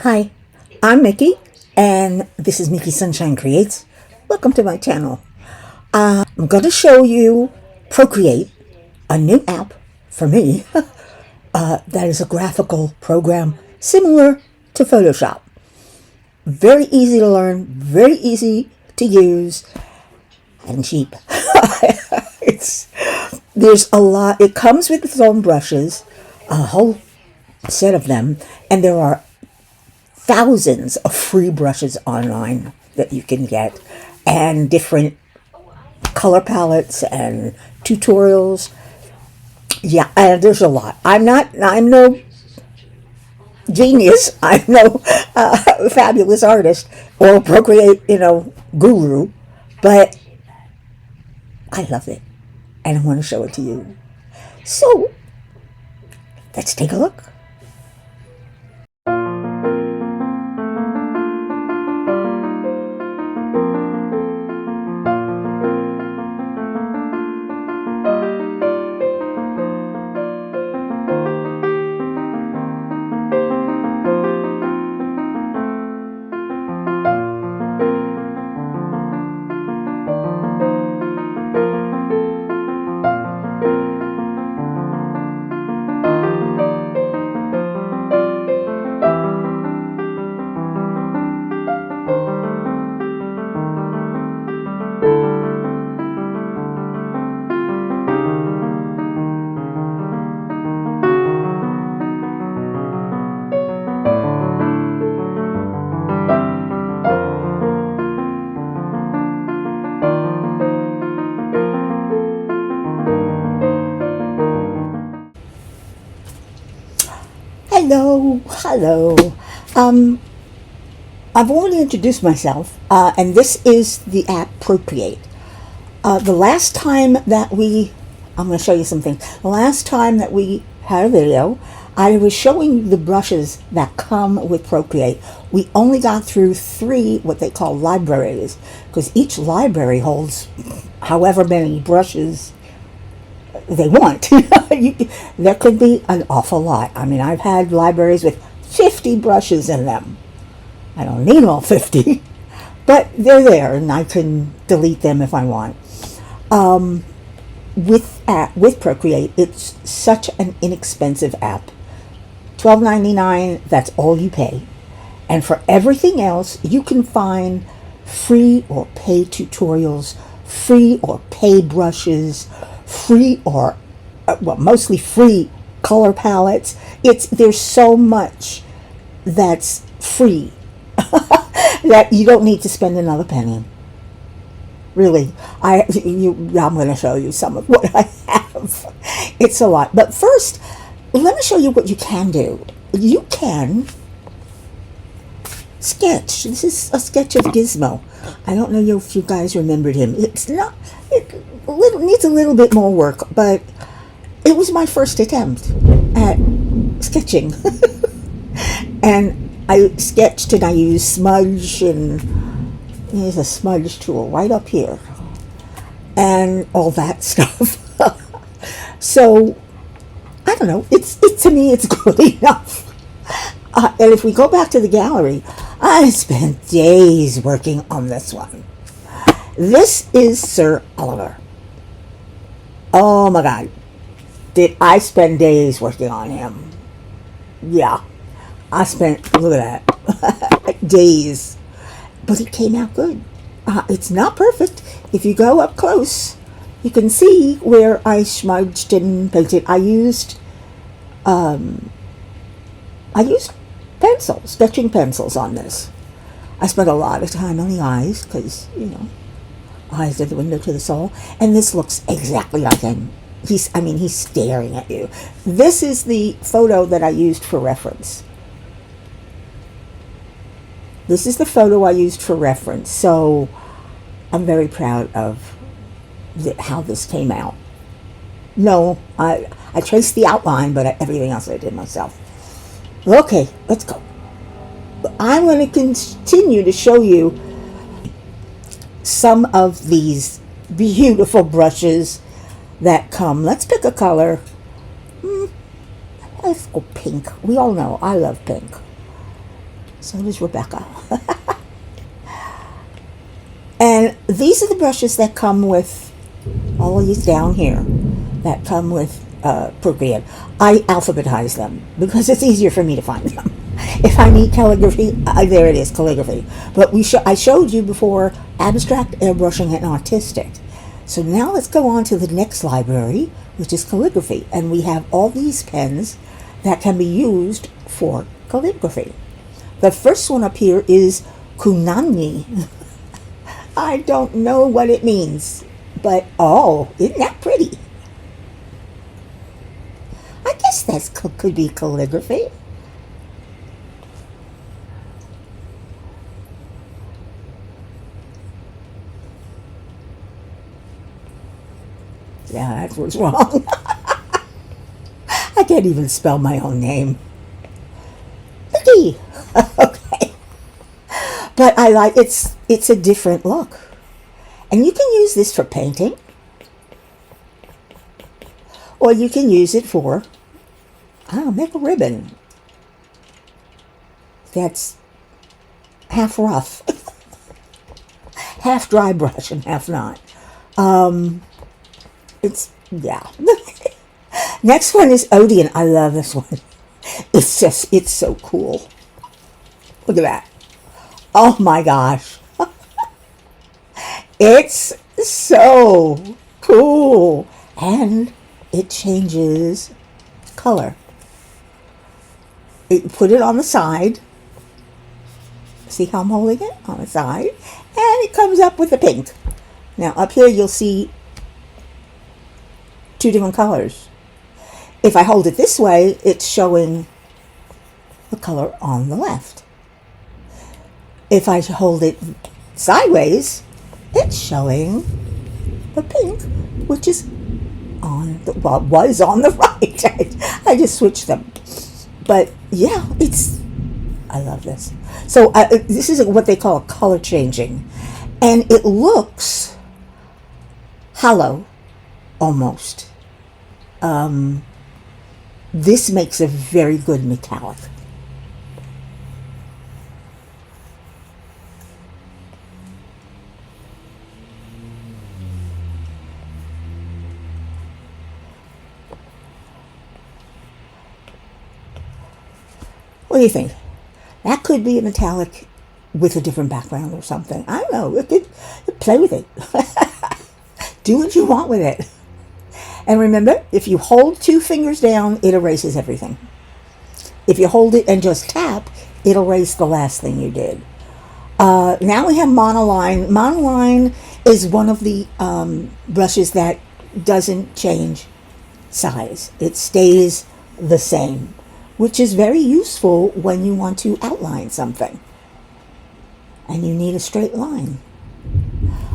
Hi, I'm Mickey, and this is Mickey Sunshine Creates. Welcome to my channel. I'm going to show you Procreate, a new app for me that is a graphical program similar to Photoshop. Very easy to learn, very easy to use, and cheap. it's There's a lot. It comes with its own brushes, a whole set of them, and there are thousands of free brushes online that you can get, and different color palettes and tutorials. Yeah, there's a lot. I'm no genius. I'm no fabulous artist or Procreate, guru, but I love it and I want to show it to you. So let's take a look. Hello, hello. Um, I've already introduced myself, and this is the app Procreate. The last time that I'm going to show you something. The last time that we had a video, I was showing the brushes that come with Procreate. We only got through 3, what they call libraries, because each library holds however many brushes they want. There could be an awful lot. I mean, I've had libraries with 50 brushes in them. I don't need all 50, but they're there, and I can delete them if I want. With Procreate, it's such an inexpensive app. $12.99. That's all you pay, and for everything else, you can find free or pay tutorials, free or pay brushes, free or mostly free color palettes. There's so much that's free that you don't need to spend another penny. Really, I'm going to show you some of what I have. It's a lot, but first, let me show you what you can do. You can sketch. This is a sketch of Gizmo. I don't know if you guys remembered him. It's not. Needs a little bit more work, but it was my first attempt at sketching. And I sketched and I used smudge, and there's a smudge tool right up here and all that stuff. So I don't know, it's to me it's good enough. And if we go back to the gallery, I spent days working on this one. This is Sir Oliver. Oh my god, did I spend days working on him. Yeah, I spent, look at that, days. But it came out good. It's not perfect. If you go up close, you can see where I smudged and painted. I used pencils, sketching pencils on this. I spent a lot of time on the eyes because, eyes are the window to the soul. And this looks exactly like him. He's staring at you. This is the photo that I used for reference. This is the photo I used for reference. So I'm very proud of how this came out. No, I traced the outline, but everything else I did myself. Okay, let's go. I'm going to continue to show you some of these beautiful brushes that come. Let's pick a color. Let's go pink. We all know I love pink. So does Rebecca. And these are the brushes that come with all of these down here that come with Procreate. I alphabetize them because it's easier for me to find them. If I need calligraphy, there it is, calligraphy. But I showed you before abstract, airbrushing, and artistic. So now let's go on to the next library, which is calligraphy. And we have all these pens that can be used for calligraphy. The first one up here is Kunani. I don't know what it means, but oh, isn't that pretty? I guess that could be calligraphy. Yeah, that was wrong. I can't even spell my own name. Vicky. Okay. But I like it's a different look. And you can use this for painting. Or you can use it for, make a ribbon. That's half rough. Half dry brush and half not. Yeah. Next one is Odeon. I love this one. It's so cool. Look at that. Oh my gosh. It's so cool. And it changes color. Put it on the side. See how I'm holding it? On the side. And it comes up with the pink. Now up here you'll see two different colors. If I hold it this way, it's showing the color on the left. If I hold it sideways, it's showing the pink, which is on the, well, was on the right. I just switched them. But yeah, I love this. So this is what they call color changing. And it looks hollow, almost. This makes a very good metallic. What do you think? That could be a metallic with a different background or something. I don't know. Play with it. Do what you want with it. And remember, if you hold two fingers down, it erases everything. If you hold it and just tap, it'll erase the last thing you did. Now we have monoline. Monoline is one of the brushes that doesn't change size. It stays the same, which is very useful when you want to outline something and you need a straight line.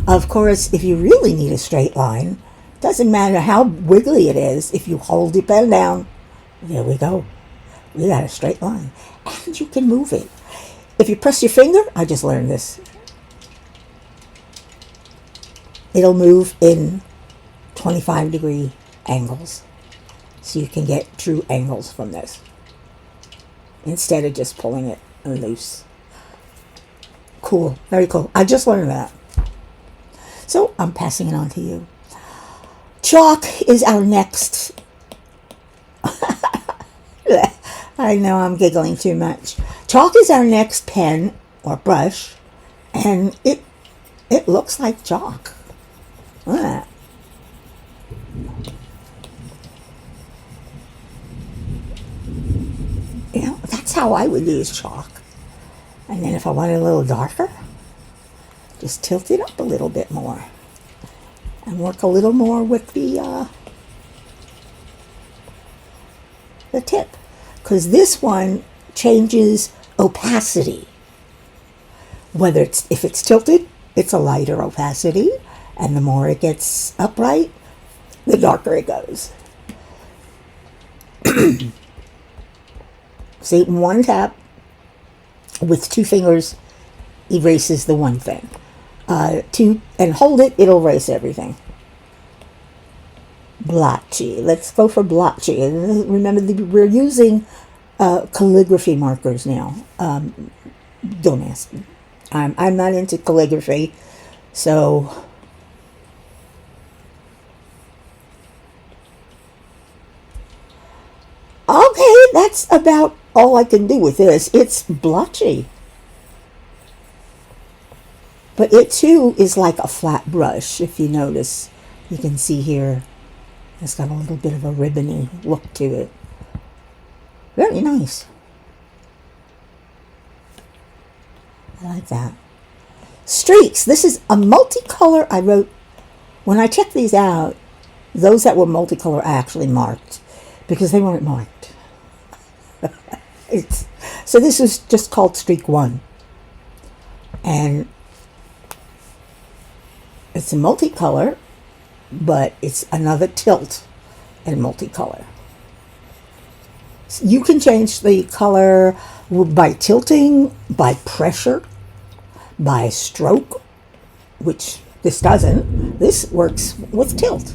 Of course, if you really need a straight line, doesn't matter how wiggly it is, if you hold your pen down, there we go. We got a straight line. And you can move it. If you press your finger, I just learned this, it'll move in 25-degree angles. So you can get true angles from this, instead of just pulling it loose. Cool, very cool. I just learned that. So I'm passing it on to you. Chalk is our next. I know I'm giggling too much. Chalk is our next pen or brush, and it looks like chalk. Look at that. You know, that's how I would use chalk. And then if I want it a little darker, just tilt it up a little bit more and work a little more with the tip, because this one changes opacity. If it's tilted, it's a lighter opacity, and the more it gets upright, the darker it goes. See, one tap with two fingers erases the one thing. And hold it, it'll erase everything. Blotchy. Let's go for blotchy. And remember, we're using calligraphy markers now. Don't ask me. I'm not into calligraphy, so okay, that's about all I can do with this. It's blotchy, but it too is like a flat brush. If you notice, you can see here it's got a little bit of a ribbony look to it. Very nice. I like that. Streaks. This is a multicolor. I wrote, when I checked these out, those that were multicolor I actually marked because they weren't marked. So this is just called Streak 1. And it's a multicolor, but it's another tilt in multicolor. You can change the color by tilting, by pressure, by stroke, which this doesn't. This works with tilt.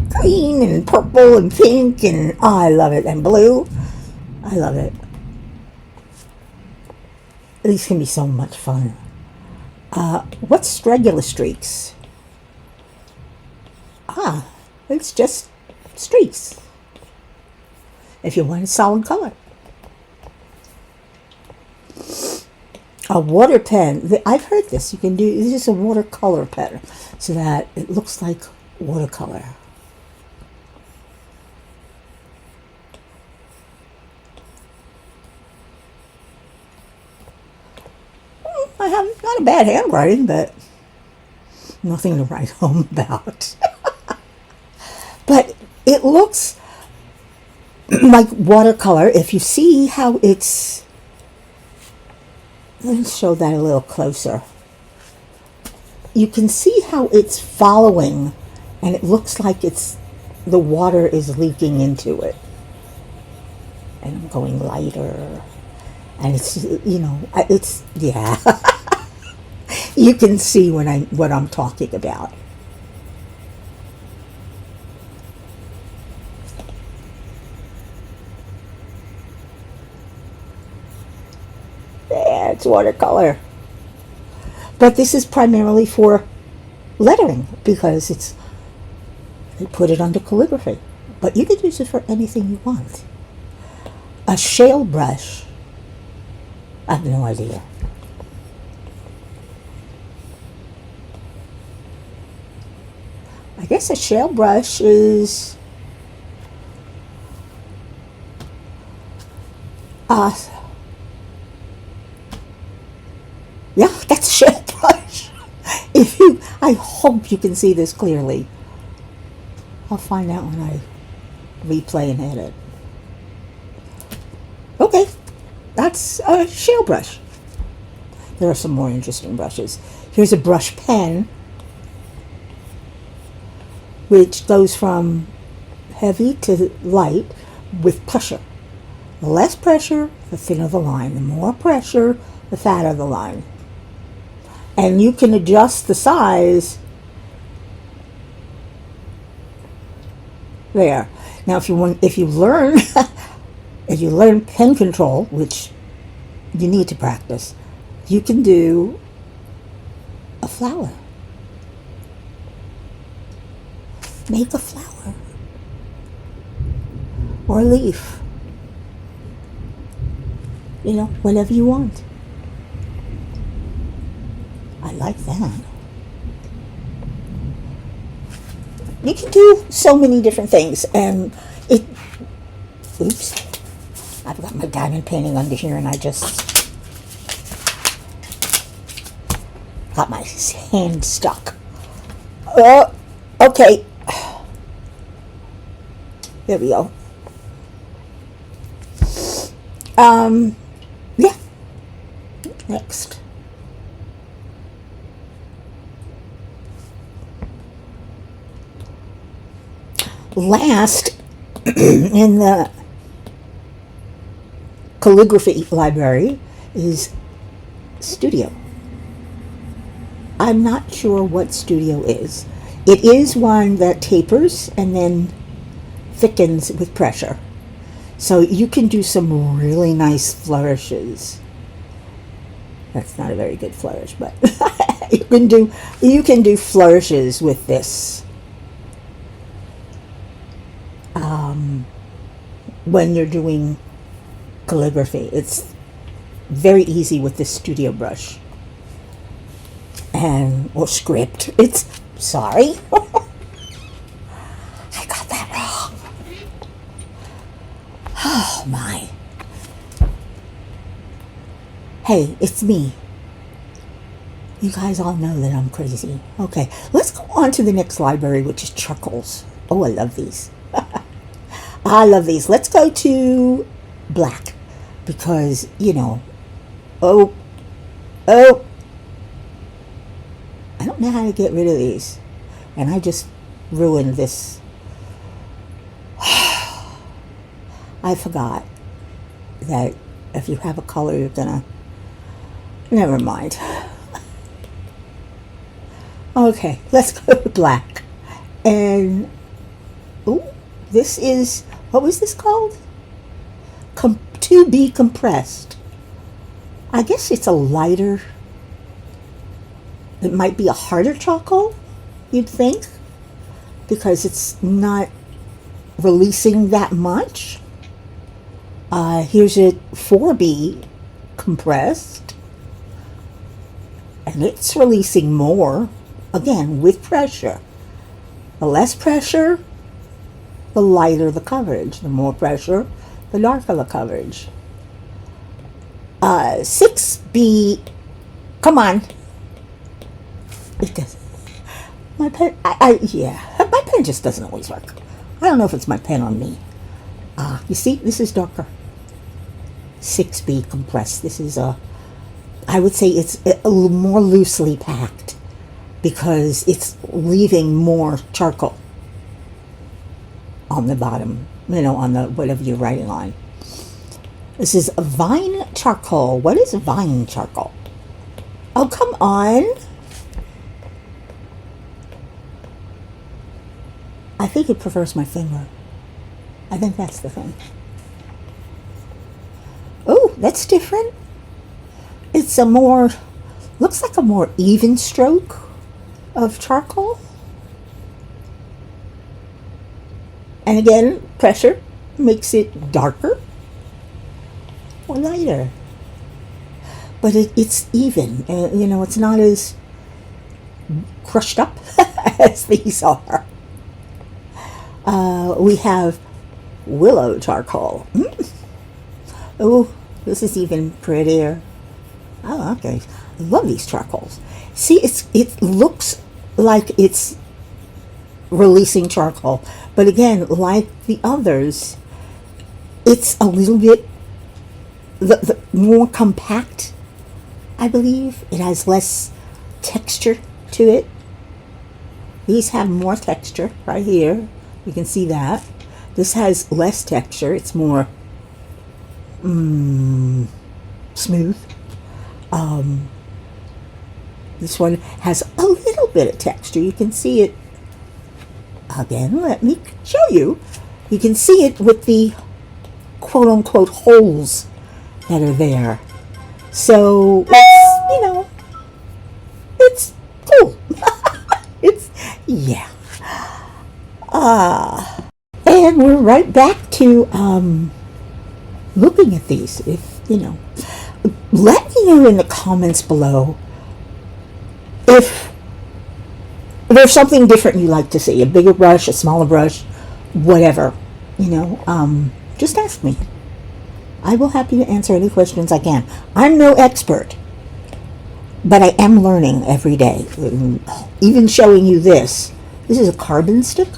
Green and purple and pink, and oh, I love it. And blue. I love it. These can be so much fun. What's regular streaks? It's just streaks. If you want a solid color. A water pen. I've heard this. You can do, this is a watercolor pen so that it looks like watercolor. I have not a bad handwriting, but nothing to write home about. But it looks like watercolor. If you see how it's, let me show that a little closer. You can see how it's following, and it looks like it's, the water is leaking into it. And I'm going lighter. And it's, you know, it's, yeah. You can see what I'm talking about. Yeah, it's watercolor. But this is primarily for lettering because it's, they put it under calligraphy. But you could use it for anything you want. A shale brush. I have no idea. I guess a shale brush is yeah, that's a shale brush. If you, I hope you can see this clearly. I'll find out when I replay and edit. Okay, that's a shale brush. There are some more interesting brushes. Here's a brush pen, which goes from heavy to light with pressure. The less pressure, the thinner the line. The more pressure, the fatter the line. And you can adjust the size there. Now, if you learn, if you learn pen control, which you need to practice, you can do a flower. Make a flower or a leaf. You know, whatever you want. I like that. You can do so many different things, and it, oops, I've got my diamond painting under here and I just got my hand stuck. Okay. There we go. Yeah. Next. Last, in the calligraphy library is Studio. I'm not sure what Studio is. It is one that tapers and then thickens with pressure. So you can do some really nice flourishes. That's not a very good flourish, but you can do flourishes with this. When you're doing calligraphy, it's very easy with this studio brush or script. Sorry. I got that wrong. Oh my. Hey, it's me. You guys all know that I'm crazy. Okay, let's go on to the next library, which is charcoals. Oh, I love these. I love these. Let's go to black because, oh, I don't know how to get rid of these. And I just ruined this. I forgot that if you have a color, you're gonna... Never mind. Okay, let's go to black. And, this is, what was this called? To be compressed. I guess it's a lighter, it might be a harder charcoal, you'd think, because it's not releasing that much. Here's it 4B compressed, and it's releasing more, again, with pressure. The less pressure, the lighter the coverage. The more pressure, the darker the coverage. 6B, come on. It does. My pen, my pen just doesn't always work. I don't know if it's my pen on me. You see, this is darker. 6B compressed. This is I would say it's a little more loosely packed because it's leaving more charcoal on the bottom, on the whatever you're writing on. This is vine charcoal. What is vine charcoal? Oh, come on. I think it prefers my finger. I think that's the thing. Oh, that's different. It's looks like a more even stroke of charcoal. And again, pressure makes it darker or lighter. But it's even. It's not as crushed up as these are. We have willow charcoal. Oh, this is even prettier. Oh, okay. I love these charcoals. See, it looks like it's releasing charcoal, but again, like the others, it's a little bit the more compact, I believe. It has less texture to it. These have more texture right here. You can see that. This has less texture. It's more smooth. This one has a little bit of texture. You can see it. Again, let me show you. You can see it with the quote-unquote holes that are there. So, it's cool. Yeah. And we're right back to looking at these. Let me know in the comments below if there's something different you like to see. A bigger brush, a smaller brush, whatever. Just ask me. I will happy to answer any questions I can. I'm no expert, but I am learning every day. Even showing you this. This is a carbon stick.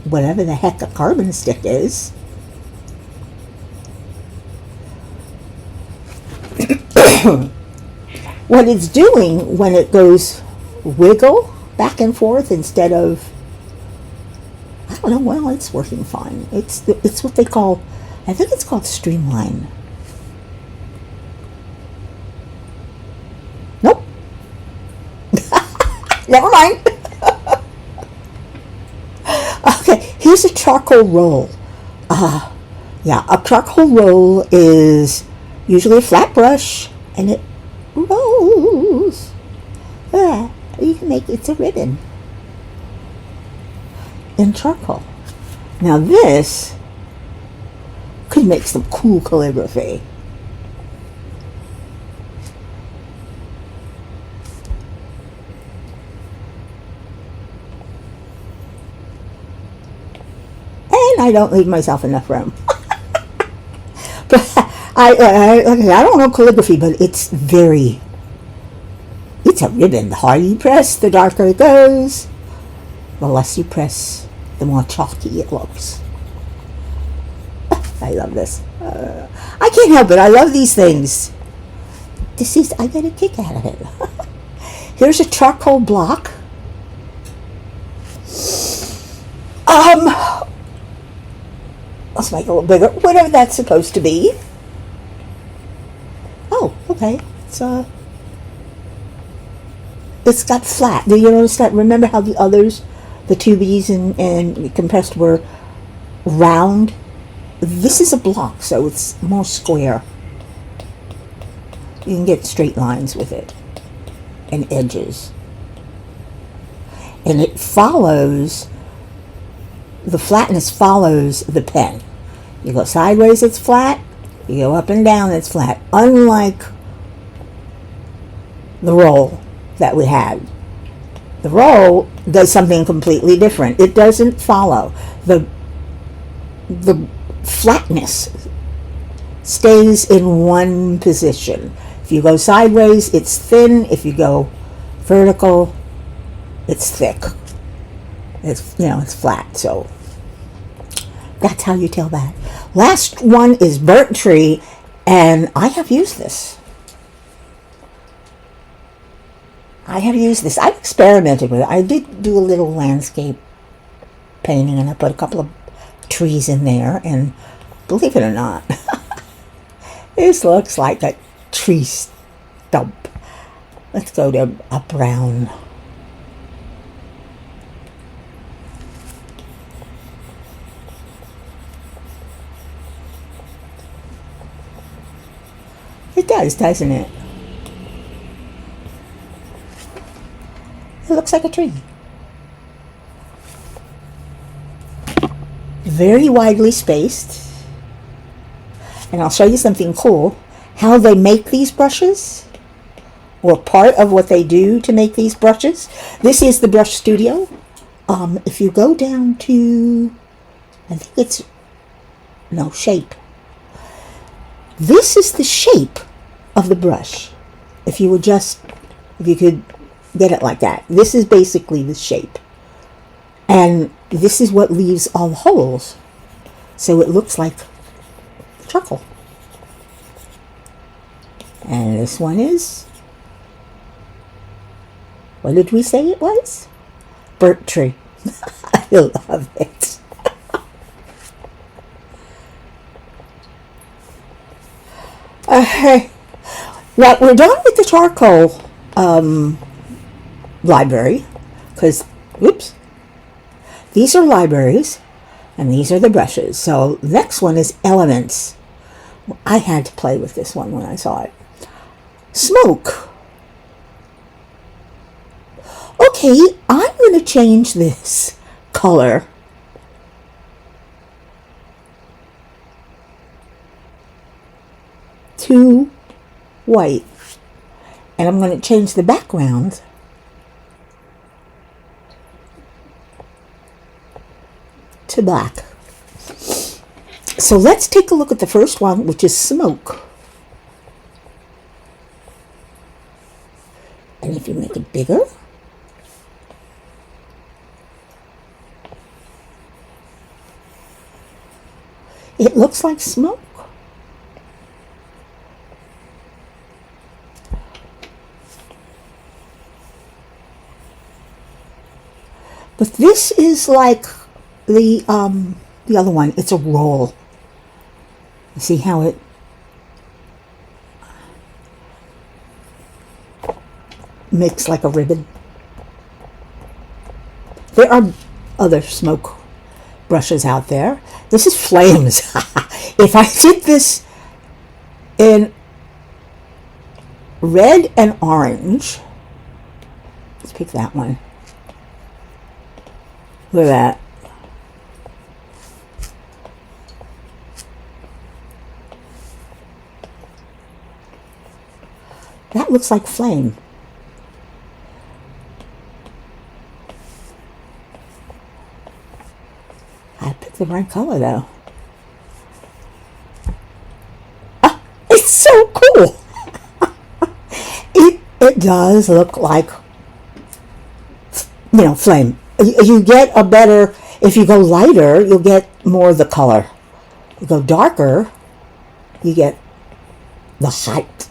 Whatever the heck a carbon stick is. What it's doing when it goes wiggle back and forth instead of, I don't know, well, it's working fine. It's what they call, I think it's called streamline. Nope. Never mind. Okay, Here's a charcoal roll. Yeah, a charcoal roll is usually a flat brush, and it rolls. You can make it's a ribbon in charcoal. Now this could make some cool calligraphy. And I don't leave myself enough room. But I don't know calligraphy, but it's a ribbon. The harder you press, the darker it goes. The less you press, the more chalky it looks. I love this. I can't help it. I love these things. I get a kick out of it. Here's a charcoal block. Let's make it a little bigger. Whatever that's supposed to be. Oh, okay. It's got flat. Do you notice that? Remember how the others, the 2Bs and compressed, were round? This is a block, so it's more square. You can get straight lines with it and edges. And it follows, the flatness follows the pen. You go sideways, it's flat. You go up and down, it's flat. Unlike the roll that we had. The roll does something completely different. It doesn't follow. The flatness stays in one position. If you go sideways, it's thin. If you go vertical, it's thick. It's flat. So that's how you tell that. Last one is burnt tree, and I have used this. I've experimented with it. I did do a little landscape painting, and I put a couple of trees in there, and believe it or not, this looks like a tree stump. Let's go to a brown. It does, doesn't it? It looks like a tree. Very widely spaced. And I'll show you something cool. How they make these brushes, or part of what they do to make these brushes. This is the Brush Studio. If you go down to, I think it's, no, shape. This is the shape of the brush. If you could get it like that. This is basically the shape. And this is what leaves all the holes. So it looks like charcoal. And this one is, what did we say it was? Burnt tree. I love it. Well, we're done with the charcoal library, because, whoops, these are libraries, and these are the brushes. So next one is elements. I had to play with this one when I saw it. Smoke. Okay, I'm going to change this color to white. And I'm going to change the background to black. So let's take a look at the first one, which is smoke. And if you make it bigger, it looks like smoke. But this is like the other one. It's a roll. You see how it makes like a ribbon? There are other smoke brushes out there. This is Flames. If I did this in red and orange, let's pick that one. Look at that. That looks like flame. I picked the right color though. Ah, it's so cool. It does look like, you know, flame. You get a better, if you go lighter, you'll get more of the color. You go darker, you get the height.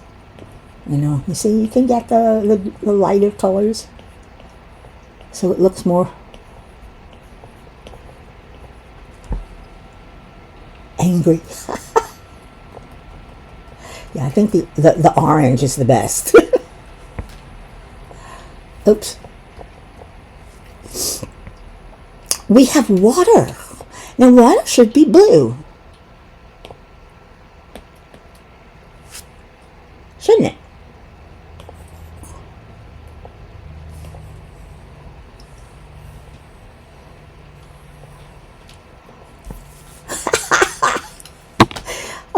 You know, you see, you can get the lighter colors, so it looks more angry. Yeah, I think the orange is the best. Oops. We have water. Now water should be blue, shouldn't it?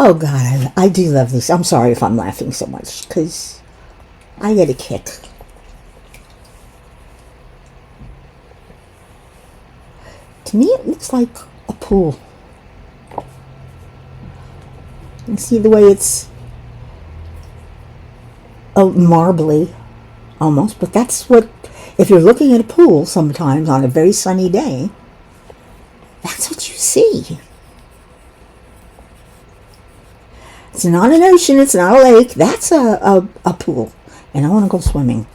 Oh God, I do love these. I'm sorry if I'm laughing so much, because I get a kick. To me, it looks like a pool. You see the way it's marbly, almost, but that's what, if you're looking at a pool sometimes on a very sunny day, that's what you see. It's not an ocean, it's not a lake, that's a pool. And I want to go swimming.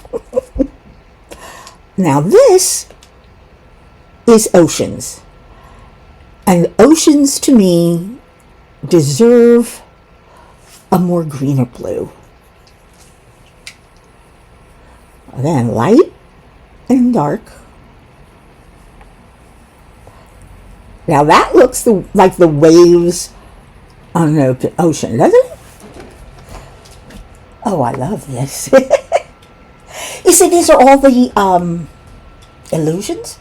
Now this is oceans. And oceans to me deserve a more greener blue. Then light and dark. Now that looks like the waves on an open ocean, doesn't it? Oh, I love this. You see, these are all the illusions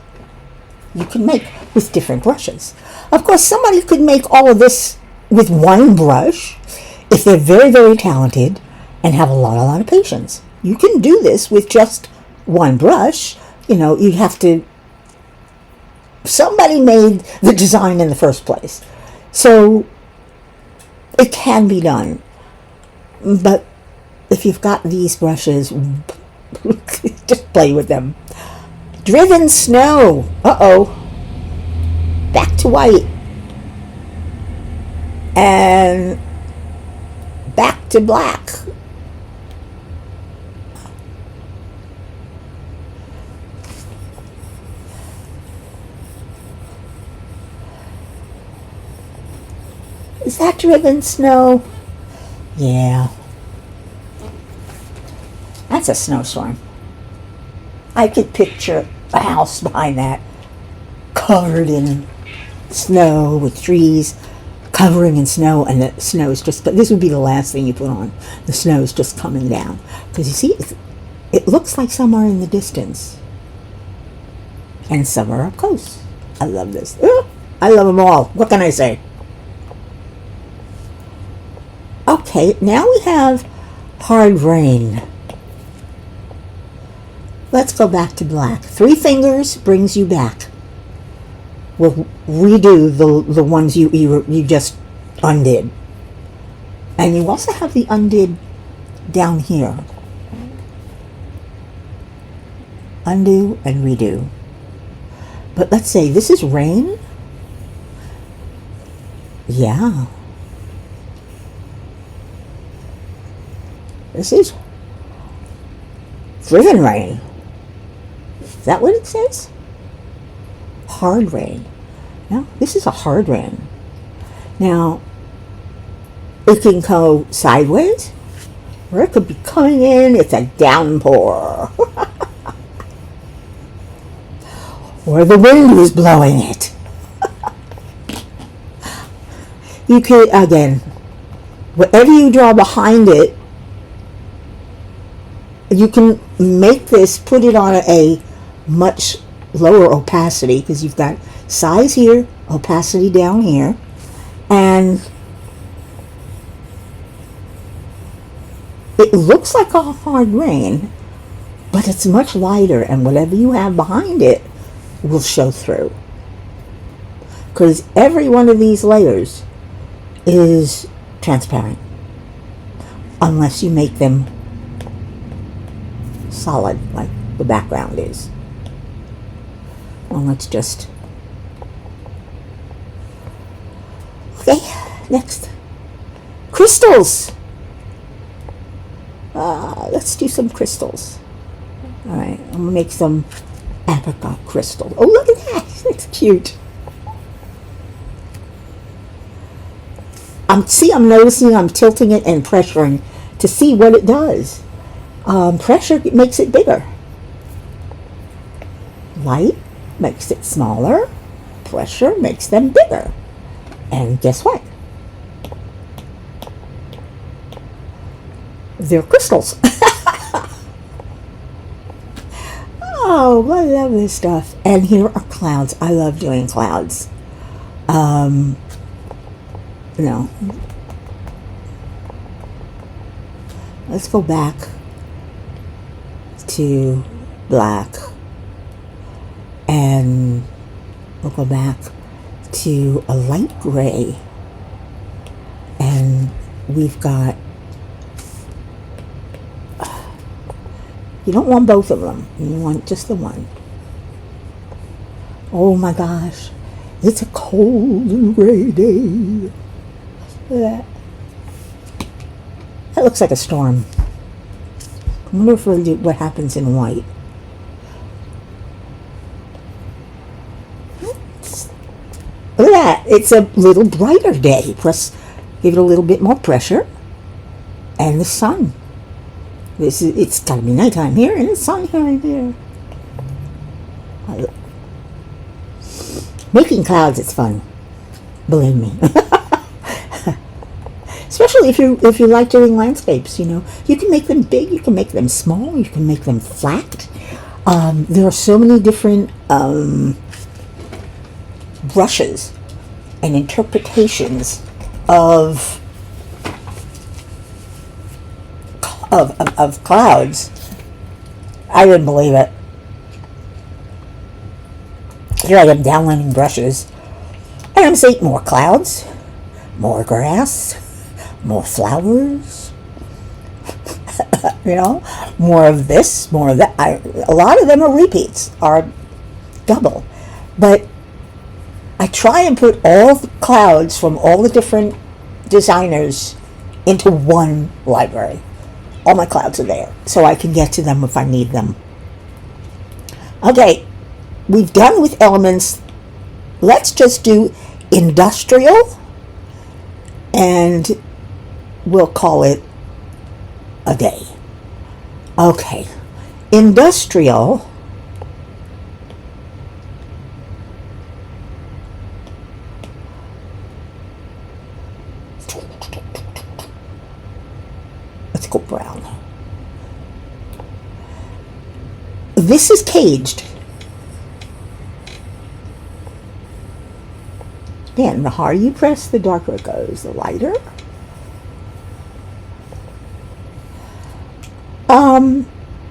you can make with different brushes. Of course, somebody could make all of this with one brush if they're very, very talented and have a lot of patience. You can do this with just one brush. You know, you have to, somebody made the design in the first place. So it can be done. But if you've got these brushes, just play with them. Driven snow. Uh-oh. Back to white. And back to black. Is that driven snow? Yeah. That's a snowstorm. I could picture a house behind that, covered in snow, with trees covering in snow, and the snow is just, but this would be the last thing you put on. The snow is just coming down. Because you see, it looks like some are in the distance. And some are up close. I love this. I love them all. What can I say? Okay, now we have hard rain. Let's go back to black. 3 fingers brings you back. We'll redo the ones you just undid. And you also have the undid down here. Undo and redo. But let's say this is rain. Yeah. This is driven rain. Is that what it says? Hard rain. No, this is a hard rain. Now, it can go sideways, or it could be coming in, it's a downpour. Or the wind is blowing it. You could, again, whatever you draw behind it, you can make this, put it on a much lower opacity, because you've got size here, opacity down here, and it looks like a hard grain, but it's much lighter, and whatever you have behind it will show through, because every one of these layers is transparent unless you make them solid like the background is. Well, let's just, okay, next, crystals. Let's do some crystals. All right, I'm gonna make some apricot crystal. Oh, look at that, it's cute. I'm noticing I'm tilting it and pressuring to see what it does. Pressure makes it bigger. Light makes it smaller. Pressure makes them bigger. And guess what? They're crystals. Oh, I love this stuff. And here are clouds. I love doing clouds. No. Let's go back to black, and we'll go back to a light gray, and we've got, you don't want both of them, you want just the one. Oh my gosh, it's a cold and gray day. Look at that. That looks like a storm. I wonder if we'll do what happens in white. Look at that. It's a little brighter day. Plus, give it a little bit more pressure. And the sun. It's got to be nighttime here, and it's sun here and there. Making clouds, it's fun. Believe me. Especially if you like doing landscapes, you know, you can make them big, you can make them small, you can make them flat. There are so many different brushes and interpretations of clouds. I wouldn't believe it. Here I am downloading brushes, and I'm seeing more clouds, more grass, more flowers, you know, more of this, more of that. A lot of them are repeats, are double, but I try and put all the clouds from all the different designers into one library. All my clouds are there, so I can get to them if I need them. Okay, we've done with elements. Let's just do industrial, and we'll call it a day. Okay, industrial. Let's go brown. This is caged. Again, the harder you press, the darker it goes, the lighter.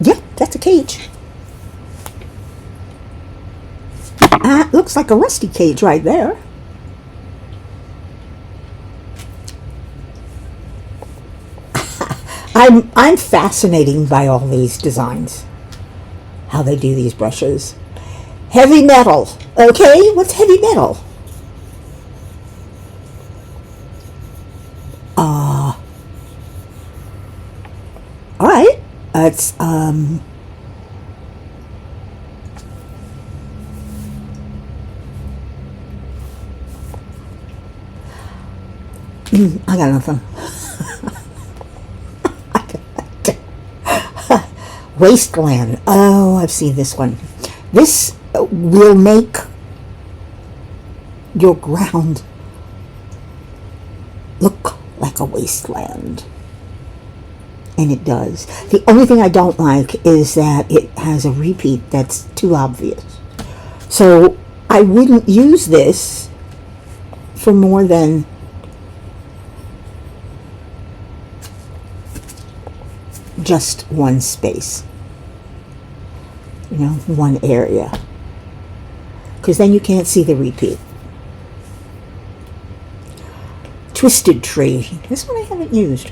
Yeah, that's a cage. Looks like a rusty cage right there. I'm fascinated by all these designs, how they do these brushes. Heavy metal. Okay, what's heavy metal? All right. It's I got nothing. Wasteland. Oh, I've seen this one. This will make your ground look like a wasteland. And it does. The only thing I don't like is that it has a repeat that's too obvious. So I wouldn't use this for more than just one space, you know, one area, because then you can't see the repeat. Twisted Tree. This one I haven't used.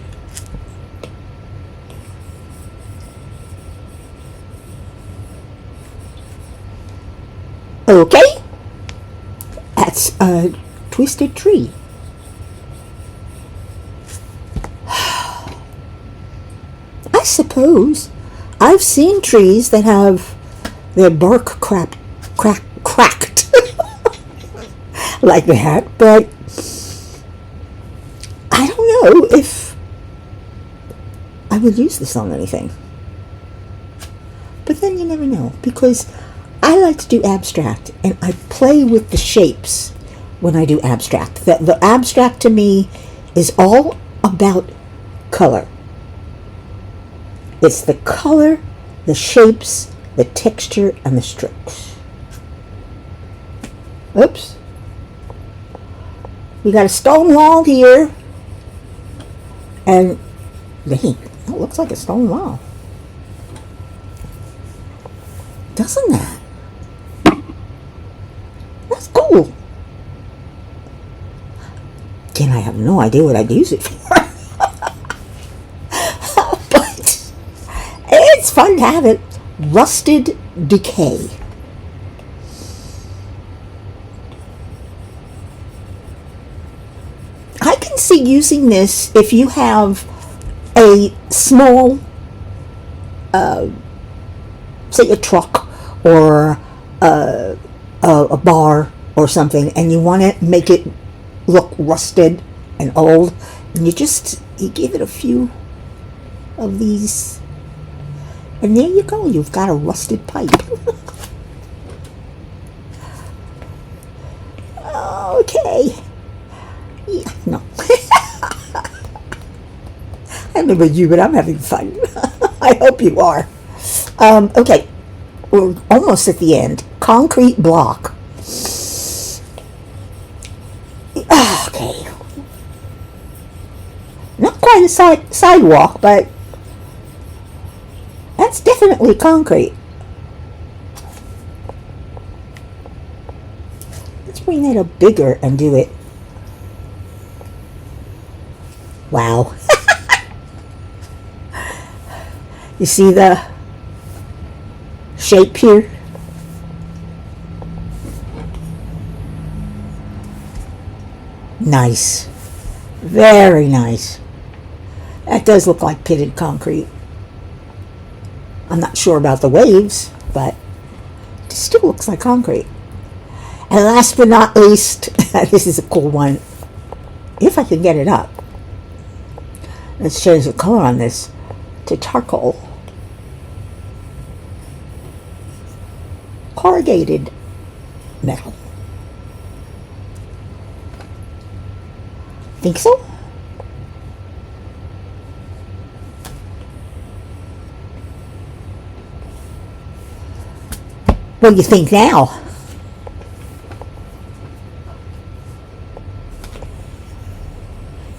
Okay, that's a Twisted Tree. I suppose I've seen trees that have their bark cracked like that, but I don't know if I would use this on anything. But then you never know, because I like to do abstract, and I play with the shapes when I do abstract. The abstract to me is all about color. It's the color, the shapes, the texture, and the strokes. Oops. We got a stone wall here. And, dang, that looks like a stone wall. Doesn't that? That's cool. Again, I have no idea what I'd use it for. But it's fun to have it. Rusted Decay. I can see using this if you have a small, say a truck or a bar or something, and you want to make it look rusted and old, and you give it a few of these, and there you go, you've got a rusted pipe. Okay. Yeah, no. I don't know about you, but I'm having fun. I hope you are. Okay, we're almost at the end. Concrete block. Okay. Not quite a sidewalk, but that's definitely concrete. Let's bring that up bigger and do it. Wow. You see the shape here? Nice. Very nice. That does look like pitted concrete. I'm not sure about the waves, but it still looks like concrete. And last but not least, this is a cool one. If I can get it up. Let's change the color on this to charcoal. Corrugated metal. Think so? What do you think now?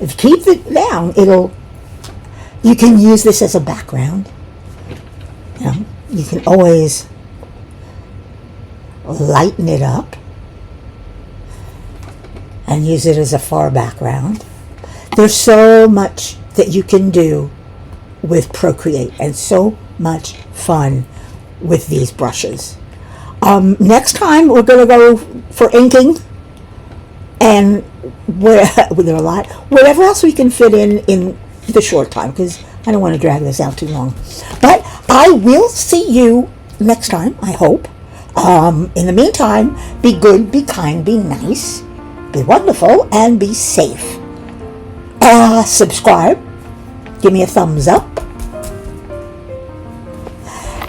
If you keep it down, you can use this as a background. You know, you can always lighten it up and use it as a far background. There's so much that you can do with Procreate, and so much fun with these brushes. Next time we're going to go for inking, and there are a lot, whatever else we can fit in the short time, because I don't want to drag this out too long. But I will see you next time, I hope. In the meantime, be good, be kind, be nice, be wonderful, and be safe. Subscribe, give me a thumbs up,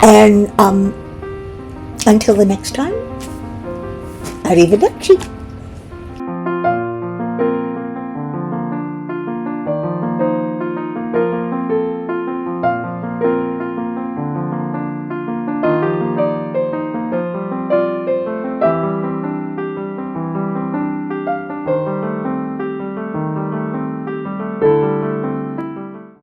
and until the next time, arrivederci.